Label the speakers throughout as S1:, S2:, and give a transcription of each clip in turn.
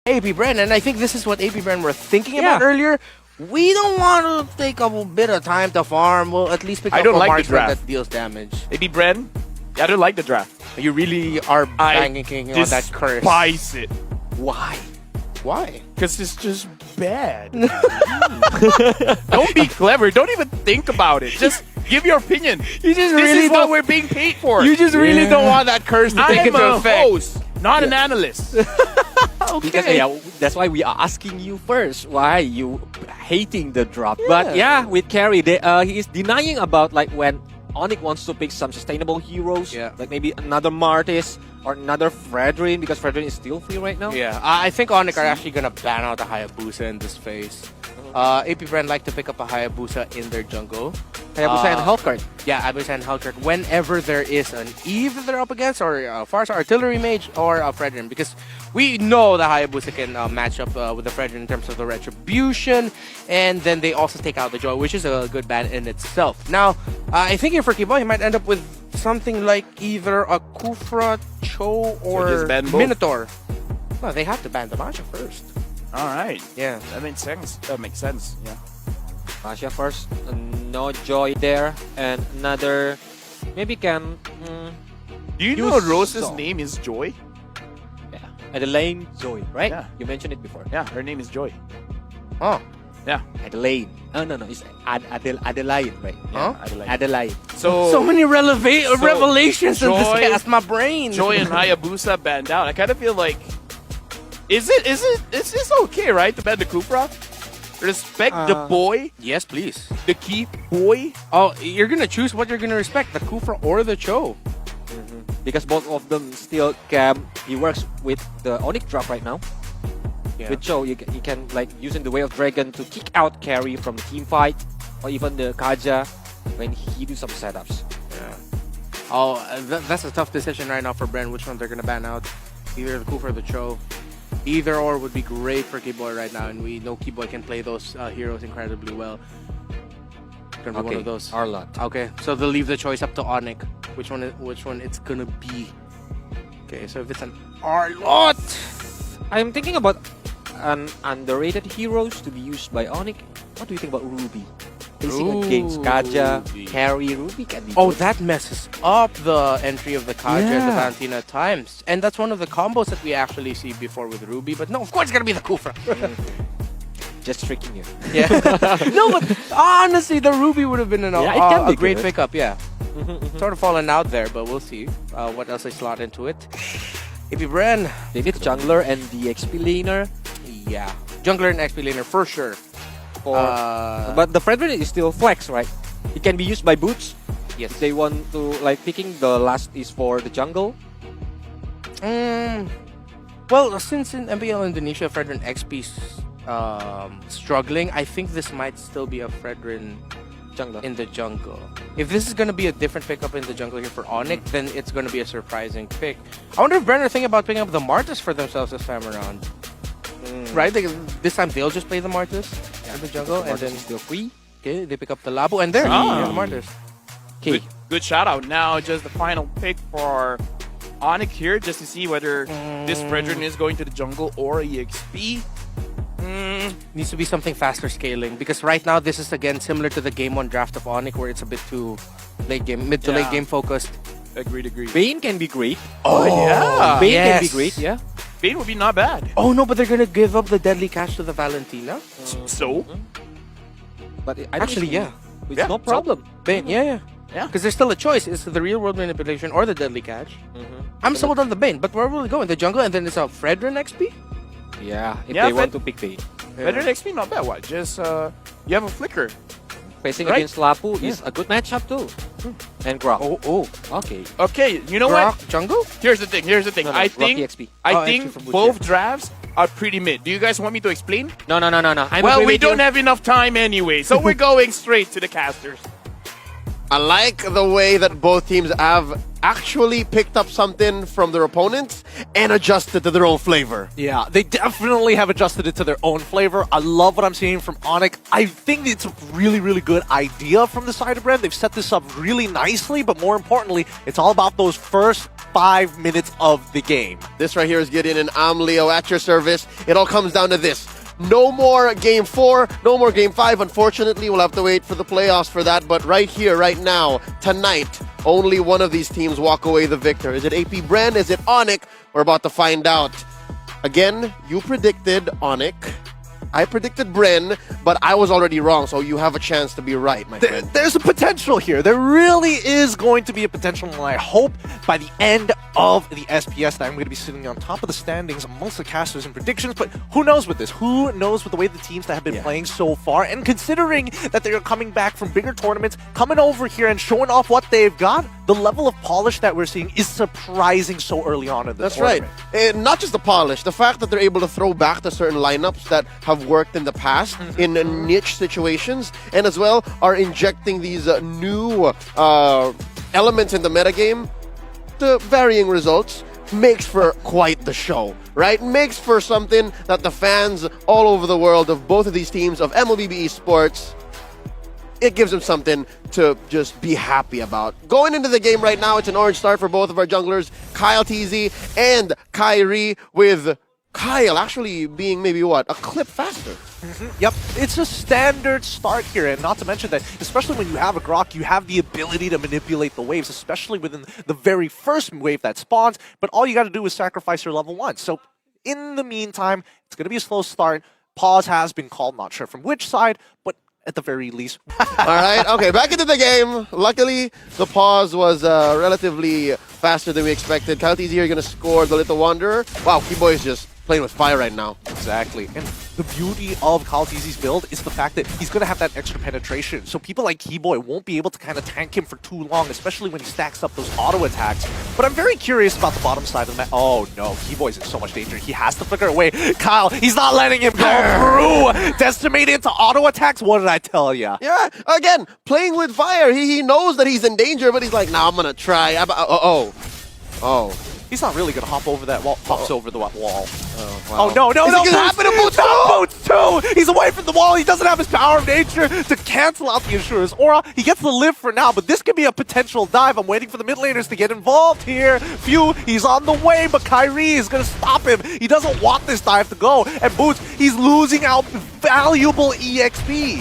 S1: AP Bren, and I think this is what AP Bren were thinking about earlier. We don't want to take a bit of time to farm. We'll at least pick up a marksman that deals damage.
S2: AP Bren, I don't like the draft.
S1: You really are banking on that curse.
S2: Despise it.
S1: Why? Why?
S2: Because it's just bad. Don't be clever. Don't even think about it. Just give your opinion.
S1: You just
S2: this
S1: really
S2: is what we're being paid for.
S1: You just really don't want that curse to take into effect.
S2: I'm a host, not an analyst.
S1: Okay.
S3: Because that's why we are asking you first. Why you hating the drop? But yeah, with Carry, he is denying about like when Onic wants to pick some sustainable heroes, like maybe another Martis or another Fredrin, because Fredrin is still free right now.
S1: Yeah, I think Onic are actually gonna ban out the Hayabusa in this phase. AP Bren like to pick up a Hayabusa in their jungle.
S3: Hayabusa and Hellcurt.
S1: Yeah, Hayabusa and Hellcurt whenever there is an Eve that they're up against, or Farsa Artillery Mage, or Fredrin, because we know the Hayabusa can match up with the Fredrin in terms of the Retribution, and then they also take out the Joy, which is a good ban in itself. Now, I think here for Kiboy, he might end up with something like either a Kufra, Cho, or Minotaur. No, they have to ban the Masha first.
S2: All right.
S1: Yeah.
S2: That makes sense. That makes sense. Yeah.
S3: Masha first. No Joy there. And another... Maybe can...
S2: Do you know Rose's name is Joy?
S3: Yeah. Adelaine Joy, right?
S2: Yeah.
S3: You mentioned it before.
S2: Yeah, her name is Joy.
S1: Oh.
S3: Yeah. Adelaine. Oh, no. It's Adelaide, right?
S1: Huh?
S3: Yeah, Adelaide.
S1: So many revelations in this cast, my brain.
S2: Joy and Hayabusa banned out. I kind of feel like... Is this okay, right, to ban the Kufra? Respect the boy.
S1: Yes, please.
S2: The key boy.
S1: Oh, you're gonna choose what you're gonna respect, the Kufra or the Cho.
S3: Because both of them still can... He works with the Onic drop right now. Yeah. With Cho, you can like using the Way of Dragon to kick out Carry from the team fight, or even the Kaja when he do some setups.
S1: Yeah. Oh, that's a tough decision right now for Bren. Which one they're gonna ban out? Either the Kufra or the Cho. Either or would be great for Kiboy right now, and we know Kiboy can play those heroes incredibly well. Gonna be one of those.
S3: Arlot.
S1: Okay, so they'll leave the choice up to Onic. Which one it's gonna be? Okay, so if it's an Arlot,
S3: I'm thinking about an underrated heroes to be used by Onic. What do you think about Ruby? Facing against Kaja, Carry, Ruby can be good.
S1: That messes up the entry of the Kaja and the Valentina at times. And that's one of the combos that we actually see before with Ruby. But no, of course it's going to be the Kufra.
S3: Just tricking you.
S1: Yeah. No, but honestly, the Ruby would have been a great pickup, yeah. Sort of fallen out there, but we'll see what else they slot into it. AP Bren.
S3: They need jungler and the XP laner.
S1: Yeah. Jungler and XP laner for sure.
S3: But the Fredrin is still flex, right? It can be used by boots.
S1: Yes.
S3: If they want to, like, picking the last is for the jungle.
S1: Well, since in MPL Indonesia, Fredrin XP's struggling, I think this might still be a Fredrin
S3: jungler
S1: in the jungle. If this is going to be a different pickup in the jungle here for Onic, then it's going to be a surprising pick. I wonder if Bren are thinking about picking up the Martis for themselves this time around. Right? This time they'll just play the Martis in the jungle, and then
S3: still free.
S1: Okay, they pick up the Labu, and there, the Martis.
S3: Okay.
S2: Good shout out. Now, just the final pick for Onic here, just to see whether this Fredrin is going to the jungle or EXP.
S1: Needs to be something faster scaling, because right now this is again similar to the game 1 draft of Onic, where it's a bit too mid to late game focused.
S2: Agreed.
S3: Bane can be great.
S2: Oh yeah.
S3: Bane can be great, yeah.
S2: Bane would be not bad.
S1: Oh no, but they're gonna give up the deadly catch to the Valentina.
S2: So?
S3: But
S1: actually, yeah.
S3: It's no problem.
S1: Bane, yeah. Because there's still a choice. It's the real world manipulation or the deadly catch. I'm sold on the Bane, but where will we go? In the jungle, and then it's a Fredrin XP?
S3: Yeah, if they want to pick Bane.
S2: Fredrin XP, not bad. What? Just, you have a Flicker.
S3: Facing against Lapu is a good matchup too. And Grok.
S2: Okay, you know
S1: Grok,
S2: what?
S1: jungle?
S2: Here's the thing.
S3: No,
S2: I think both drafts are pretty mid. Do you guys want me to explain?
S3: No.
S2: Well, we don't have enough time anyway, so we're going straight to the casters.
S4: I like the way that both teams have actually picked up something from their opponents and adjusted to their own flavor.
S5: Yeah, they definitely have adjusted it to their own flavor. I love what I'm seeing from Onic. I think it's a really, really good idea from the side of Bren. They've set this up really nicely, but more importantly, it's all about those first 5 minutes of the game.
S4: This right here is Gideon, and I'm Leo at your service. It all comes down to this. No more Game 4, no more Game 5. Unfortunately, we'll have to wait for the playoffs for that. But right here, right now, tonight, only one of these teams walk away the victor. Is it AP Bren? Is it Onic? We're about to find out. Again, you predicted Onic. I predicted Bren, but I was already wrong, so you have a chance to be right, my friend.
S5: There's a potential here. There really is going to be a potential, and I hope by the end of the SPS that I'm going to be sitting on top of the standings amongst the casters and predictions, but who knows with this? Who knows with the way the teams that have been playing so far, and considering that they're coming back from bigger tournaments, coming over here and showing off what they've got, the level of polish that we're seeing is surprising so early on in the tournament.
S4: That's right. And not just the polish, the fact that they're able to throw back to certain lineups that have worked in the past in niche situations, and as well are injecting these new elements in the metagame to varying results, makes for quite the show, right? Makes for something that the fans all over the world of both of these teams of MLBB Esports, it gives them something to just be happy about. Going into the game right now, it's an orange start for both of our junglers, Kyle TZ and Kyrie, with Kyle actually being maybe what, a clip faster.
S5: Yep, it's a standard start here, and not to mention that, especially when you have a Grok, you have the ability to manipulate the waves, especially within the very first wave that spawns, but all you got to do is sacrifice your level 1. So in the meantime, it's going to be a slow start. Pause has been called, not sure from which side, but at the very least.
S4: All right, okay, back into the game. Luckily, the pause was relatively faster than we expected. Kyle TZ here going to score the Little Wanderer. Wow, Keyboy is just playing with fire right now.
S5: Exactly. And the beauty of Kyle TZ's build is the fact that he's going to have that extra penetration. So people like Keyboy won't be able to kind of tank him for too long, especially when he stacks up those auto attacks. But I'm very curious about the bottom side of the map. Oh no, Keyboy's in so much danger. He has to flicker away. Kyle, he's not letting him go through. Decimate into auto attacks? What did I tell ya?
S4: Yeah, again, playing with fire. He knows that he's in danger, but he's like, nah, I'm going to try. Oh.
S5: He's not really going to hop over that wall. Hops over the wall.
S4: Oh, wow.
S5: Oh, no.
S4: Is it gonna happen to Boots
S5: No, Boots too! He's away from the wall. He doesn't have his power of nature to cancel out the Insurer's aura. He gets the live for now, but this could be a potential dive. I'm waiting for the mid laners to get involved here. Phew, he's on the way, but Kyrie is going to stop him. He doesn't want this dive to go. And Boots, he's losing out valuable EXP.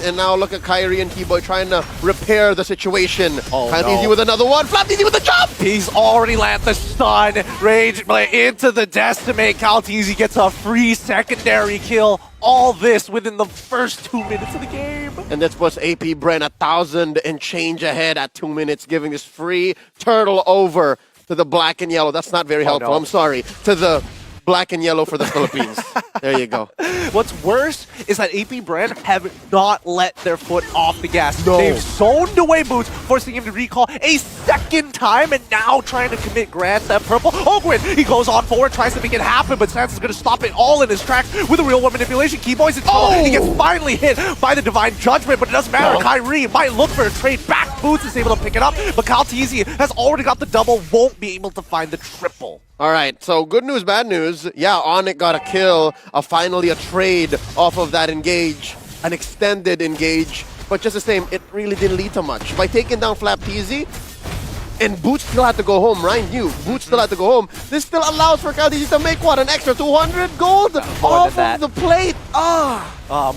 S4: And now look at Kyrie and Keyboy trying to repair the situation.
S5: Oh,
S4: Kyle
S5: no.
S4: TZ with another one. Flap TZ with a jump!
S5: He's already landed the stun. Rage play into the decimate. Kyle TZ gets a free secondary kill. All this within the first 2 minutes of the game.
S4: And that's what's AP Bren 1,000 and change ahead at 2 minutes, giving this free turtle over to the black and yellow. That's not very helpful.
S5: No.
S4: I'm sorry. To the black and yellow for the Philippines. There you go.
S5: What's worse is that AP Bren have not let their foot off the gas.
S4: No.
S5: They've zoned away Boots, forcing him to recall a second time, and now trying to commit Grand Theft Purple. Ogwin, he goes on forward, tries to make it happen, but Sans is going to stop it all in his tracks with a real-world manipulation. Keyboy's in trouble. He gets finally hit by the Divine Judgment, but it doesn't matter. Kyrie might look for a trade back. Boots is able to pick it up, but Kyle TZ has already got the double, won't be able to find the triple.
S4: All right, so good news, bad news. Yeah, Onic got a kill, finally a trade off of that engage, an extended engage. But just the same, it really didn't lead to much. By taking down Flap TZ, and Boots still had to go home, Ryan knew. Boots still had to go home. This still allows for Kyle TZ to make what, an extra 200 gold off of the plate.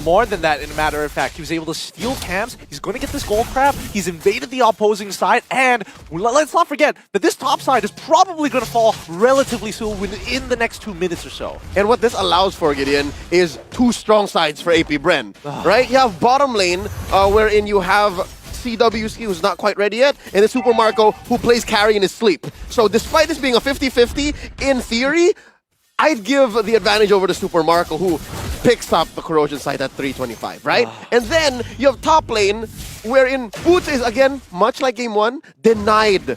S5: More than that, in a matter of fact. He was able to steal camps. He's going to get this gold crab. He's invaded the opposing side. And let's not forget that this top side is probably going to fall relatively soon within the next 2 minutes or so.
S4: And what this allows for, Gideon, is two strong sides for AP Bren, right? You have bottom lane, wherein you have CWC, who's not quite ready yet, and the Super Marco, who plays carry in his sleep. So despite this being a 50-50, in theory, I'd give the advantage over to Super Marco, who picks up the corrosion side at 325, right? And then you have top lane, wherein Boots is, again, much like game 1, denied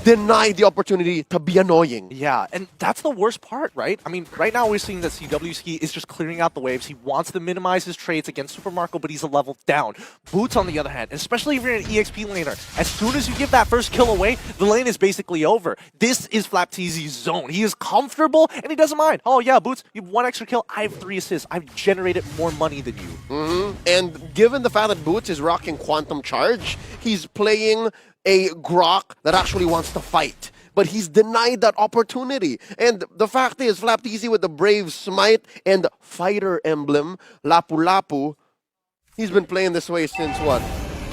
S4: denied the opportunity to be annoying.
S5: Yeah, and that's the worst part, right? I mean, right now we're seeing that CWski is just clearing out the waves. He wants to minimize his trades against Super Marco, but he's a level down. Boots, on the other hand, especially if you're an EXP laner, as soon as you give that first kill away, the lane is basically over. This is Flapteezy's zone. He is comfortable, and he doesn't mind. Oh yeah, Boots, you have 1 extra kill, I have 3 assists. I've generated more money than you.
S4: And given the fact that Boots is rocking Quantum Charge, he's playing a Grok that actually wants to fight. But he's denied that opportunity. And the fact is, Flapteezy with the Brave Smite and Fighter Emblem, Lapu Lapu, he's been playing this way since what?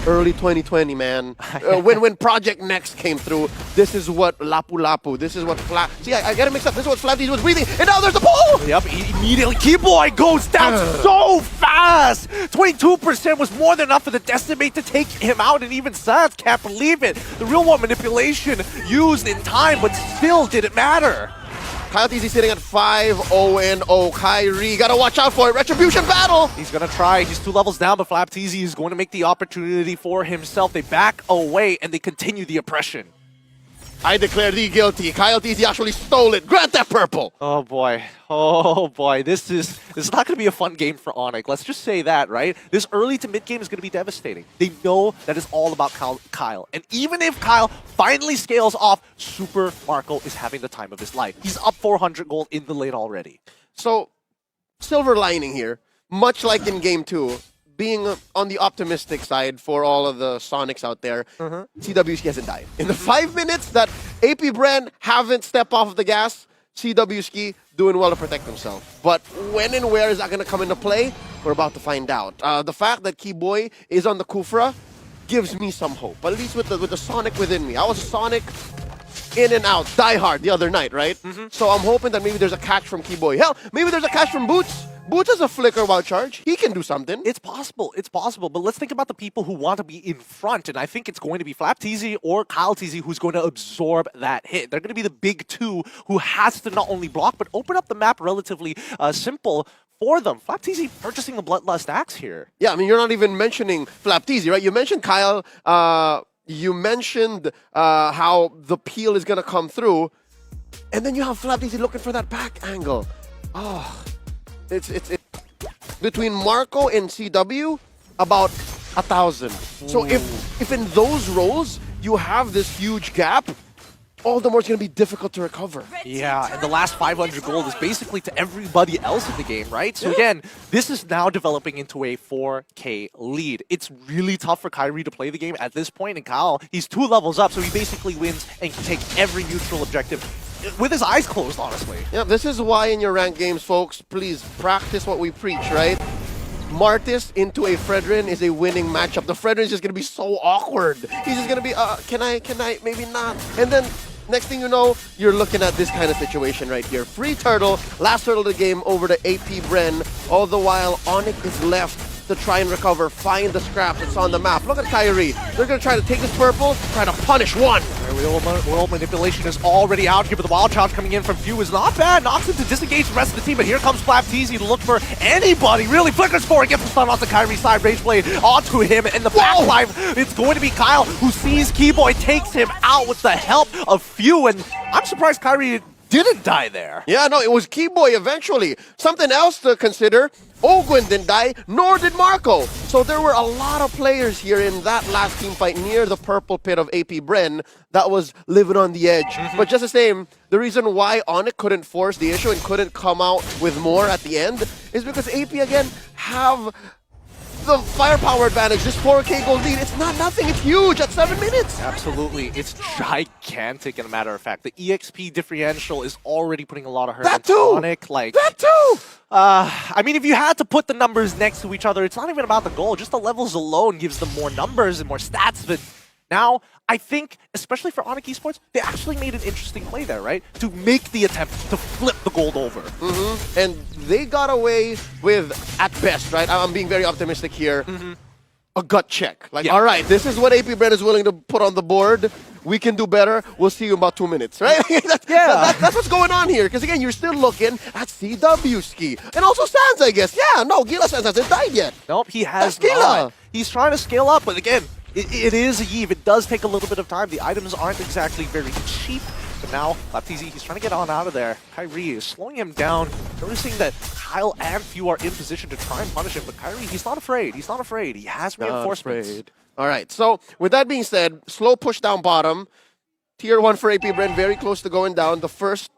S4: Early 2020, man. When Project Next came through, this is what Lapu Lapu, this is what See, I gotta mix up. This is what Flapteezy was breathing, and now there's the pull!
S5: Yep, immediately Keyboy goes down so fast! 22% was more than enough for the Decimate to take him out, and even Sans can't believe it. The real world manipulation used in time, but still didn't matter.
S4: Flapteezy sitting at 5-0-0. Kyrie, gotta watch out for it. Retribution battle!
S5: He's gonna try. He's 2 levels down, but Flapteezy is going to make the opportunity for himself. They back away, and they continue the oppression.
S4: I declare thee guilty. Flapteezy actually stole it. Grant that purple!
S5: Oh boy. Oh boy. This is not going to be a fun game for Onic. Let's just say that, right? This early to mid game is going to be devastating. They know that it's all about Kyle. And even if Kyle finally scales off, Super Marco is having the time of his life. He's up 400 gold in the lane already.
S4: So, silver lining here, much like in game 2, being on the optimistic side for all of the Sonics out there, CWski hasn't died. In the 5 minutes that AP Bren haven't stepped off of the gas, CWski doing well to protect himself. But when and where is that going to come into play? We're about to find out. The fact that Keyboy is on the Kufra gives me some hope, at least with the Sonic within me. I was a Sonic in and out, die hard the other night, right? So I'm hoping that maybe there's a catch from Keyboy. Hell, maybe there's a catch from Boots. Boots has a flicker wild charge. He can do something.
S5: It's possible. It's possible. But let's think about the people who want to be in front. And I think it's going to be Flapteezy or KyleTeezy who's going to absorb that hit. They're going to be the big two who has to not only block, but open up the map relatively simple for them. Flapteezy purchasing a Bloodlust Axe here.
S4: Yeah, I mean, you're not even mentioning Flapteezy, right? You mentioned Kyle. You mentioned how the peel is going to come through. And then you have Flapteezy looking for that back angle. Oh... It's between Marco and CW, about 1,000. So if in those roles you have this huge gap, all the more it's going to be difficult to recover.
S5: Yeah, and the last 500 gold is basically to everybody else in the game, right? So again, this is now developing into a 4K lead. It's really tough for Kyrie to play the game at this point, and Kyle, he's 2 levels up, so he basically wins and can take every neutral objective with his eyes closed, honestly.
S4: Yeah, this is why in your ranked games, folks, please practice what we preach, right? Martis into a Fredrin is a winning matchup. The Fredrin is just going to be so awkward. He's just going to be, can I, maybe not. And then, next thing you know, you're looking at this kind of situation right here. Free turtle, last turtle of the game over to AP Bren. All the while, Onic is left to try and recover, find the scraps that's on the map. Look at Kyrie. They're going to try to take this purple, try to punish one.
S5: World manipulation is already out here, but the wild charge coming in from Few is not bad. Knocks him to disengage the rest of the team, but here comes Flapteezy to look for anybody. Really flickers for it, gets the stun onto Kyrie's side, Rage Blade onto him, and the backline, it's going to be Kyle who sees Keyboy, takes him out with the help of Few, and I'm surprised Kyrie didn't die there.
S4: Yeah, no, it was Keyboy eventually. Something else to consider, Ogwin didn't die, nor did Marco. So there were a lot of players here in that last team fight near the purple pit of AP Bren that was living on the edge. But just the same, the reason why Onic couldn't force the issue and couldn't come out with more at the end is because AP, again, have the firepower advantage. This 4K gold lead, it's not nothing, it's huge at 7 minutes.
S5: Absolutely, it's gigantic, in a matter of fact. The EXP differential is already putting a lot of hurt
S4: that
S5: into
S4: too.
S5: Onic. Like,
S4: that too!
S5: I mean, if you had to put the numbers next to each other, it's not even about the goal. Just the levels alone gives them more numbers and more stats. But now, I think, especially for Onic Esports, they actually made an interesting play there, right? To make the attempt to flip the gold over.
S4: And they got away with, at best, right? I'm being very optimistic here. A gut check. Like, all right, this is what AP Bren is willing to put on the board. We can do better. We'll see you in about 2 minutes, right? That's what's going on here. Because, again, you're still looking at CWski. And also Sans, I guess. Yeah, no, Gila Sans hasn't died yet.
S5: Nope, he has
S4: That's Gila.
S5: not. He's trying to scale up, but again, It is a Eve. It does take a little bit of time. The items aren't exactly very cheap. But now, Baptiste, he's trying to get on out of there. Kyrie is slowing him down, noticing that Kyle and Few are in position to try and punish him. But Kyrie, he's not afraid. He's not afraid. He has reinforcements.
S4: All right, so with that being said, slow push down bottom. Tier 1 for AP Bren, very close to going down. The first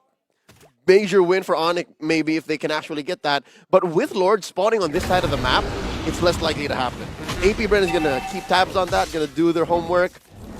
S4: major win for Onic, maybe, if they can actually get that. But with Lord spawning on this side of the map, it's less likely to happen. AP Bren is going to keep tabs on that, going to do their homework,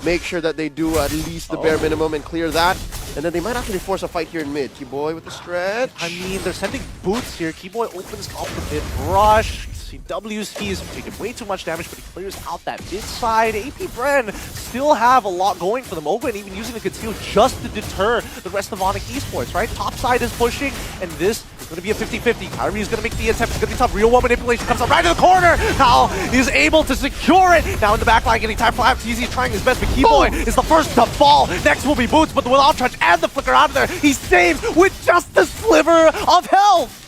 S4: make sure that they do at least the bare minimum and clear that. And then they might actually force a fight here in mid. Keyboy with the stretch.
S5: I mean, they're sending boots here. Keyboy opens up the mid rush. CW's, he's taking way too much damage, but he clears out that mid side. AP Bren still have a lot going for them. Owen even using the conceal just to deter the rest of Onic Esports, right? Top side is pushing, and this is going to be a 50-50. Kyrie is going to make the attempt. It's going to be tough. Real one manipulation comes up right to the corner. Kyle is able to secure it. Now in the back line, getting time for He's trying his best, but Keyboy is the first to fall. Next will be Boots, but with off charge and the flicker out of there, he saves with just a sliver of health.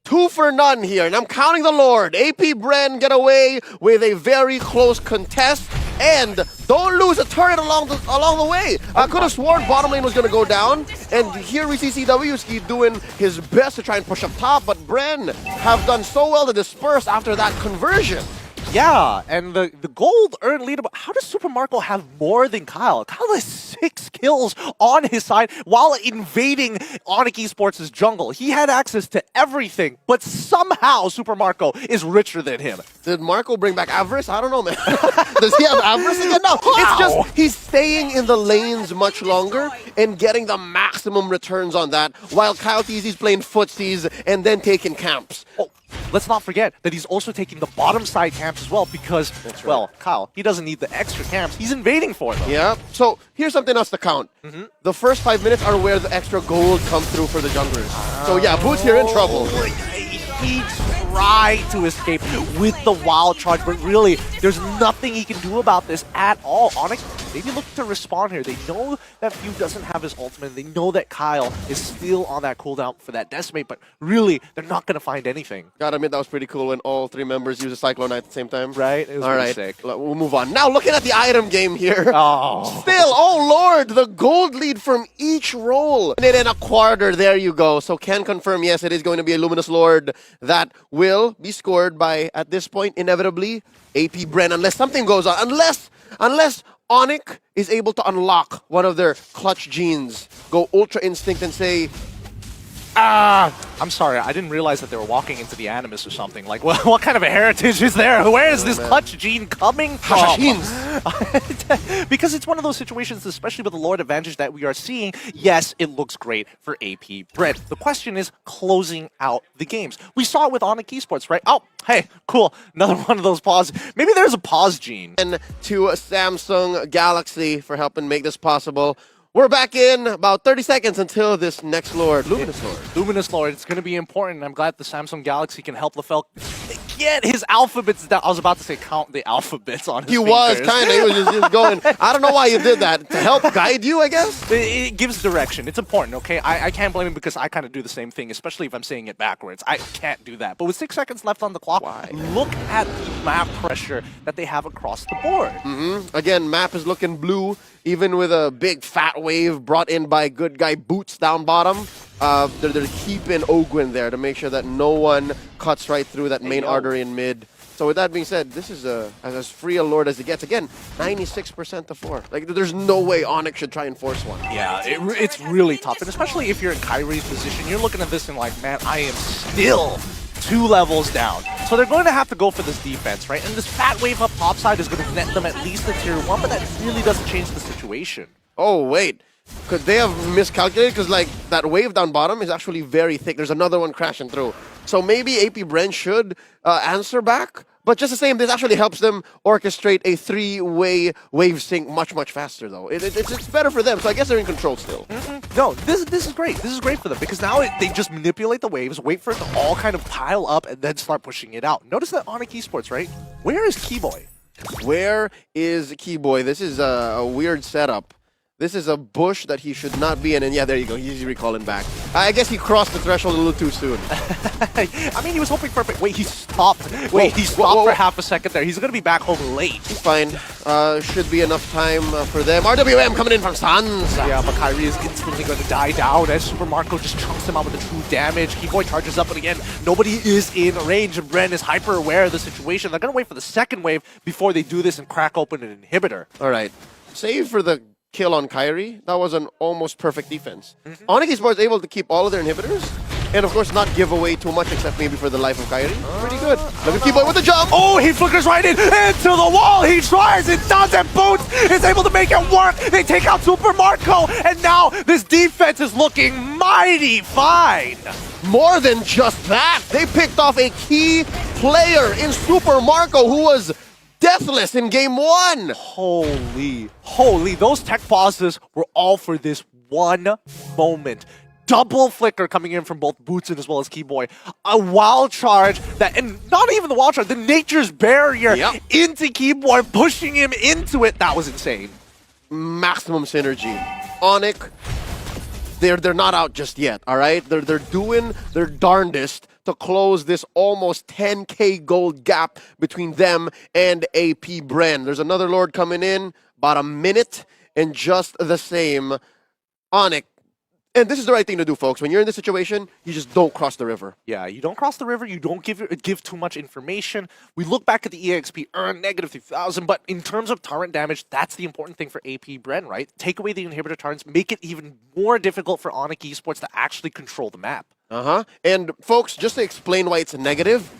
S4: 2 for none here, and I'm counting the Lord. AP Bren get away with a very close contest, and don't lose a turret along the way. I could have sworn bottom lane was going to go down, and here we see CW's doing his best to try and push up top, but Bren have done so well to disperse after that conversion.
S5: Yeah, and the gold earned leaderboard. How does Super Marco have more than Kyle? Kyle has 6 kills on his side while invading Onic Esports' jungle. He had access to everything, but somehow Super Marco is richer than him.
S4: Did Marco bring back avarice? I don't know, man. Does he have avarice again? No, it's just he's staying in the lanes much longer and getting the maximum returns on that, while Kyle TZ's playing footsies and then taking camps.
S5: Oh, let's not forget that he's also taking the bottom side camps as well because, well, Kyle, he doesn't need the extra camps. He's invading for them.
S4: Yeah, so here's something else to count. The first 5 minutes are where the extra gold comes through for the junglers. So yeah, Boots, you're in trouble.
S5: He tried to escape with the wild charge, but really, there's nothing he can do about this at all. Onic maybe look to respond here. They know that Few doesn't have his ultimate. They know that Kyle is still on that cooldown for that decimate, but really, they're not going to find anything.
S4: Gotta admit, that was pretty cool when all 3 members use a Cyclone Knight at the same time.
S5: Right? It was
S4: all right,
S5: sick.
S4: We'll move on. Now, looking at the item game here.
S5: Oh.
S4: Still, oh lord, the gold lead from each roll. And in a quarter, there you go. So can confirm, yes, it is going to be a Luminous Lord that will be scored by, at this point, inevitably, AP Bren, unless something goes on. Unless Onic is able to unlock one of their clutch genes, go Ultra Instinct and say,
S5: I'm sorry, I didn't realize that they were walking into the Animus or something. Like, what kind of a heritage is there? Where is this clutch gene coming from? Because it's one of those situations, especially with the Lord advantage that we are seeing, yes, it looks great for AP Bren. The question is closing out the games. We saw it with Onic Esports, right? Oh, hey, cool. Another one of those pause. Maybe there's a pause gene.
S4: And to Samsung Galaxy for helping make this possible. We're back in about 30 seconds until this next Lord, Luminous Lord.
S5: Luminous Lord, it's going to be important. I'm glad the Samsung Galaxy can help LaFell get his alphabets down. I was about to say count the alphabets on his fingers.
S4: Was, kind of. He was just going, I don't know why you did that. To help guide you, I guess?
S5: It gives direction. It's important, okay? I can't blame him because I kind of do the same thing, especially if I'm saying it backwards. I can't do that. But with 6 seconds left on the clock, look at the map pressure that they have across the board.
S4: Again, map is looking blue, even with a big fat wave brought in by good guy Boots down bottom. They're keeping Ogwin there to make sure that no one cuts right through that main artery in mid. So with that being said, this is as free a Lord as it gets. Again, 96% to 4. Like, there's no way Onic should try and force one.
S5: Yeah, it's really tough. And especially if you're in Kyrie's position, you're looking at this and like, man, I am still 2 levels down. So they're going to have to go for this defense, right? And this fat wave up topside is going to net them at least a tier 1, but that really doesn't change the situation.
S4: Oh, wait. Could they have miscalculated? Because, like, that wave down bottom is actually very thick. There's another one crashing through. So maybe AP Bren should answer back. But just the same, this actually helps them orchestrate a 3-way wave sync much, much faster, though. It's better for them, so I guess they're in control still.
S5: No, this is great. This is great for them because now they just manipulate the waves, wait for it to all kind of pile up, and then start pushing it out. Notice that Onic Esports, right? Where is Keyboy?
S4: Where is Keyboy? This is a weird setup. This is a bush that he should not be in, and yeah, there you go. He's recalling back. I guess he crossed the threshold a little too soon.
S5: I mean, he was hoping for... Wait, he stopped. Wait, he stopped for half a second there. He's going to be back home late.
S4: He's fine. Should be enough time for them. RWM coming in from Suns.
S5: Yeah, but Kyrie is instantly going to die down as Super Marco just chunks him out with the true damage. Keyboy charges up, but again, nobody is in range, and Bren is hyper aware of the situation. They're going to wait for the second wave before they do this and crack open an inhibitor.
S4: All right. Save for the kill on Kyrie. That was an almost perfect defense. Onic Esports able to keep all of their inhibitors, and of course not give away too much except maybe for the life of Kyrie. Pretty good. Look at Keyboy with the jump.
S5: Oh, he flickers right into the wall. He tries, it does, and Boots is able to make it work. They take out Super Marco, and now this defense is looking mighty fine.
S4: More than just that, they picked off a key player in Super Marco who was deathless in game 1.
S5: Holy, those tech pauses were all for this one moment. Double flicker coming in from both Boots and as well as Keyboy. A wild charge that, and not even the wild charge, the nature's barrier into Keyboy, pushing him into it. That was insane.
S4: Maximum synergy. Onic, they're not out just yet, all right? They're doing their darndest to close this almost 10k gold gap between them and AP Bren. There's another Lord coming in, about a minute, and just the same. Onic, and this is the right thing to do, folks. When you're in this situation, you just don't cross the river.
S5: Yeah, you don't cross the river, you don't give too much information. We look back at the EXP, earn negative 3,000, but in terms of torrent damage, that's the important thing for AP Bren, right? Take away the inhibitor torrents, make it even more difficult for Onic Esports to actually control the map.
S4: And folks, just to explain why it's a negative,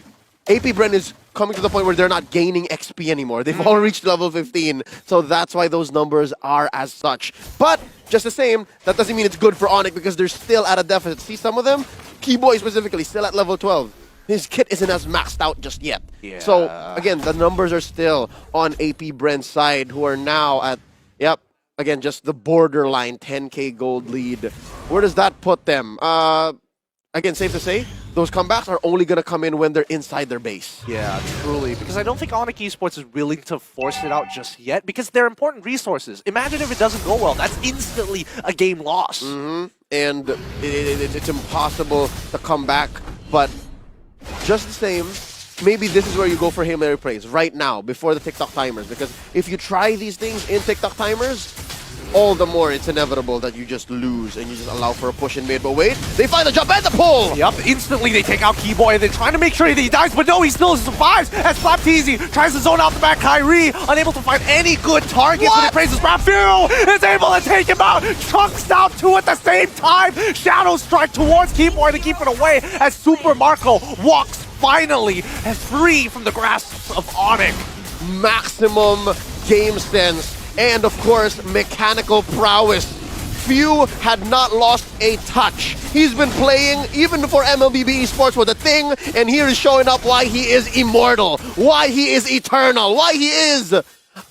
S4: AP Bren is coming to the point where they're not gaining XP anymore. They've all reached level 15, so that's why those numbers are as such. But just the same, that doesn't mean it's good for Onic because they're still at a deficit. See some of them? Keyboy specifically, still at level 12. His kit isn't as maxed out just yet.
S5: Yeah.
S4: So, again, the numbers are still on AP Bren's side, who are now at, again, just the borderline 10k gold lead. Where does that put them? Again, safe to say, those comebacks are only going to come in when they're inside their base.
S5: Yeah, truly. Because I don't think Onic Esports is willing to force it out just yet because they're important resources. Imagine if it doesn't go well. That's instantly a game loss.
S4: And it's impossible to come back. But just the same, maybe this is where you go for Hail Mary Praise right now, before the TikTok timers. Because if you try these things in TikTok timers, all the more it's inevitable that you just lose and you just allow for a push in mid. But wait, they find the jump and the pull!
S5: Yup, instantly they take out Keyboy and they're trying to make sure that he dies, but no, he still survives as Slapteasy tries to zone out the back. Kyrie, unable to find any good targets when he praises Rafu, is able to take him out, chunks down two at the same time. Shadow strike towards Keyboy to keep it away as Super Marco walks finally free from the grasp of Onic.
S4: Maximum game sense. And of course, mechanical prowess. Few had not lost a touch. He's been playing even before MLBB Esports was a thing, and here is showing up why he is immortal, why he is eternal, why he is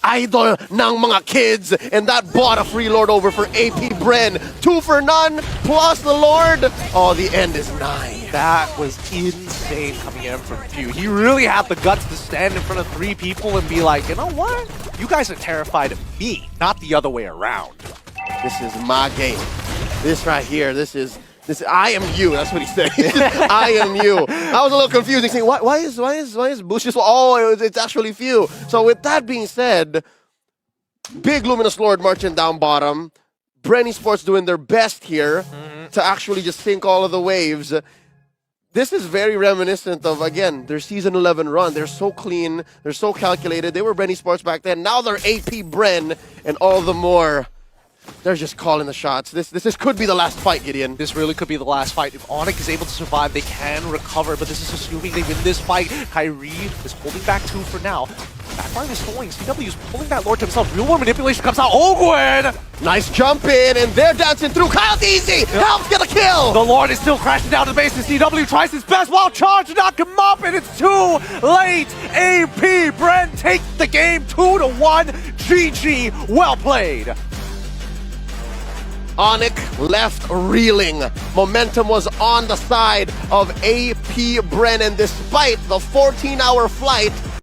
S4: idol ng mga kids. And that bought a free Lord over for AP Bren. 2 for none, plus the Lord. Oh, the end is nigh.
S5: That was insane coming in from Few. He really had the guts to stand in front of 3 people and be like, you know what? You guys are terrified of me, not the other way around.
S4: This is my game. This right here, this is I am you. That's what he said. I am you. I was a little confused. Saying, why is Bush just? Oh, it's actually Few. So with that being said, big Luminous Lord marching down bottom. Bren Esports doing their best here to actually just sink all of the waves. This is very reminiscent of, again, their Season 11 run. They're so clean. They're so calculated. They were Bren Esports back then. Now they're AP Bren, and all the more, they're just calling the shots. This could be the last fight, Gideon.
S5: This really could be the last fight. If Onic is able to survive, they can recover, but this is assuming they win this fight. Kyrie is holding back 2 for now. Backline is going. CW is pulling that Lord to himself. Real World Manipulation comes out. Ogwen!
S4: Nice jump in, and they're dancing through. Kyle's easy! Help's gonna kill!
S5: The Lord is still crashing down to the base, and CW tries his best while charge to knock him up, and it's too late. AP Bren takes the game 2-1. GG. Well played.
S4: Onic left reeling. Momentum was on the side of AP Bren, and despite the 14-hour flight,